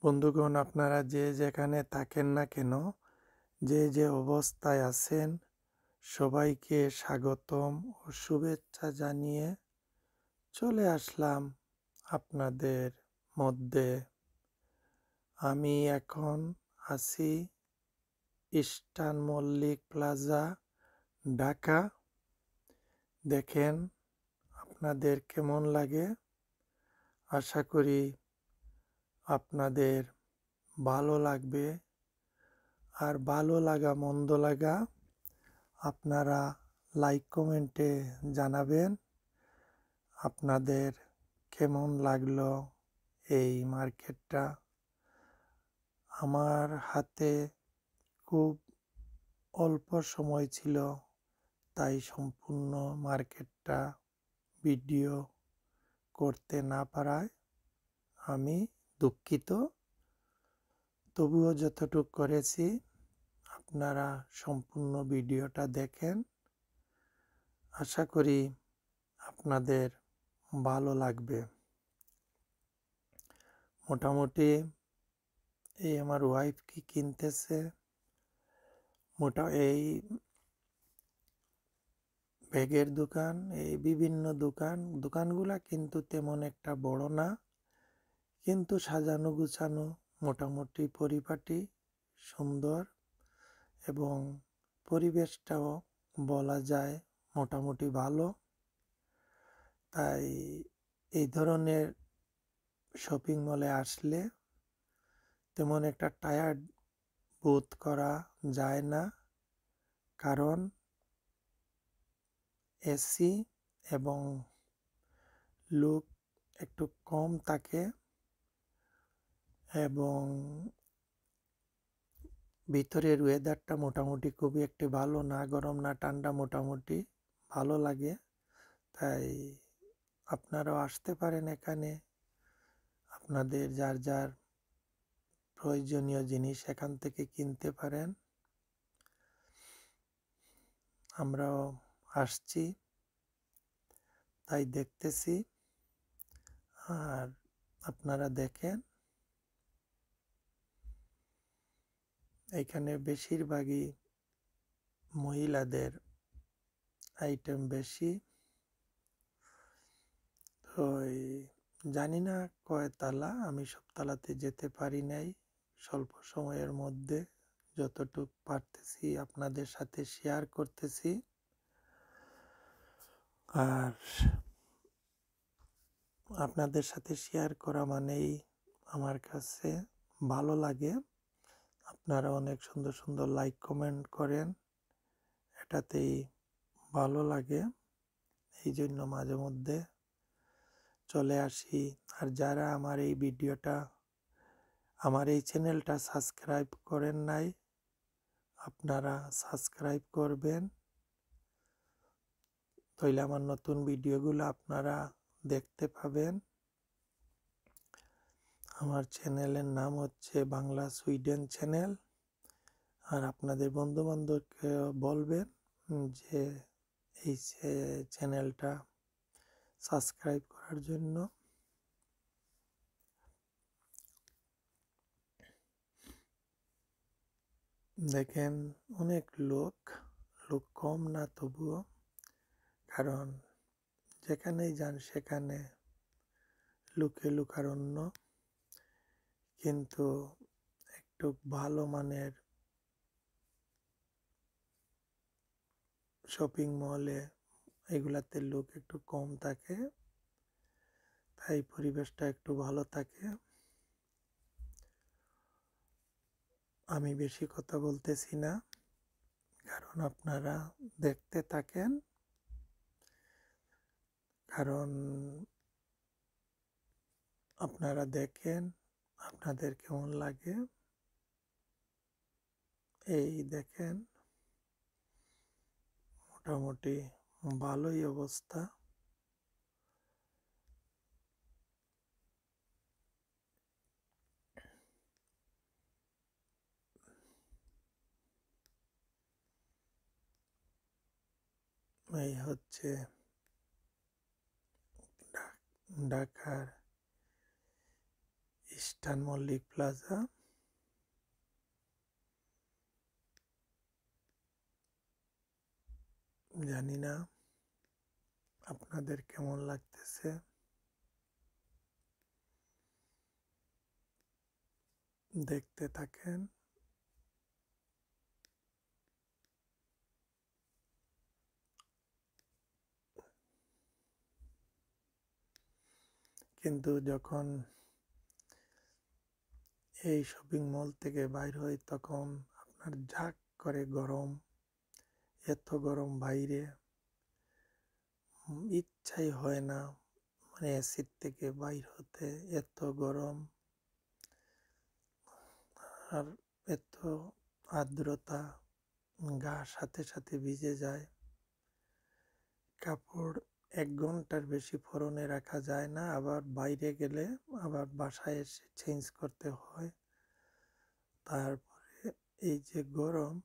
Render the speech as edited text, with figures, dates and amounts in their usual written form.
বন্ধুগণ, আপনারা যে যেখানে থাকেন না কেন, যে যে অবস্থায় আছেন, সবাইকে স্বাগতম ও শুভেচ্ছা জানিয়ে চলে আসলাম আপনাদের মধ্যে। আমি এখন আছি ইস্টার্ন মল্লিক প্লাজা, ঢাকা। দেখেন আপনাদের কেমন লাগে। আশা করি আপনাদের ভালো লাগবে। আর ভালো লাগা মন্দ লাগা আপনারা লাইক কমেন্টে জানাবেন আপনাদের কেমন লাগলো এই মার্কেটটা। আমার হাতে খুব অল্প সময় ছিল, তাই সম্পূর্ণ মার্কেটটা ভিডিও করতে না পারায় আমি দুঃখিত। তবুও যতটুকু করেছি আপনারা সম্পূর্ণ ভিডিওটা দেখেন। আশা করি আপনাদের ভালো লাগবে। মোটামুটি এই আমার ওয়াইফ কি কিনতেছে, এই ব্যাগের দোকান, এই বিভিন্ন দোকানগুলা কিন্তু তেমন একটা বড় না, কিন্তু সাজানো গুছানো, মোটামুটি পরিপাটি, সুন্দর, এবং পরিবেশটাও বলা যায় মোটামুটি ভালো। তাই এই ধরনের শপিং মলে আসলে তেমন একটা টায়ার্ড বোধ করা যায় না, কারণ এসি এবং লোক একটু কম থাকে এবং ভিতরের ওয়েদারটা মোটামুটি খুবই একটি ভালো না, গরম না ঠান্ডা, মোটামুটি ভালো লাগে। তাই আপনারাও আসতে পারেন এখানে, আপনাদের যার যার প্রয়োজনীয় জিনিস এখান থেকে কিনতে পারেন। আমরাও আসছি, তাই দেখতেছি, আর আপনারা দেখেন। এখানে বেশিরভাগই মহিলাদের আইটেম বেশি। তো জানি না কয় তালা, আমি সব তালাতে যেতে পারি নাই। স্বল্প সময়ের মধ্যে যতটুক পারতেছি আপনাদের সাথে শেয়ার করতেছি। আর আপনাদের সাথে শেয়ার করা মানেই আমার কাছে ভালো লাগে। আপনারা অনেক সুন্দর সুন্দর লাইক কমেন্ট করেন, এটাতেই ভালো লাগে। এই জন্য মাঝে মধ্যে চলে আসি। আর যারা আমার এই চ্যানেলটা সাবস্ক্রাইব করেন নাই, আপনারা সাবস্ক্রাইব করবেন, তাইলে আমার নতুন ভিডিওগুলো আপনারা দেখতে পাবেন। আমার চ্যানেলের নাম হচ্ছে বাংলা সুইডেন চ্যানেল। আর আপনাদের বন্ধু বান্ধবকে বলবেন যে এই চ্যানেলটা সাবস্ক্রাইব করার জন্য। দেখেন অনেক লোক কম না তবুও, কারণ যেখানেই যান সেখানে লুকারণ্য, কিন্তু একটু ভালো মানের শপিং মলে এগুলাতে লোক একটু কম থাকে, তাই পরিবেশটা একটু ভালো থাকে। আমি বেশি কথা বলতেছি না, কারণ আপনারা দেখতে থাকেন, কারণ আপনারা দেখেন আপনাদের কেমন লাগে। এই দেখেন মোটামুটি ভালোই অবস্থা। এই হচ্ছে ঢাকার ইস্টার্ন মল্লিক প্লাজা। জানি না আপনাদের কেমন লাগতেছে, দেখতে থাকেন। কিন্তু যখন এই শপিং মল থেকে বাইর হই তখন আপনার ঝাঁক করে গরম, এত গরম বাইরে, ইচ্ছাই হয় না মানে এসির থেকে বাইর হতে, এত গরম আর এত আর্দ্রতা, গা সাথে সাথে ভিজে যায়। কাপড় 1 ঘন্টার বেশি পরনে রাখা যায় না, আবার বাইরে গেলে আবার বাসায় এসে চেঞ্জ করতে হয়। তারপরে এই যে গরম,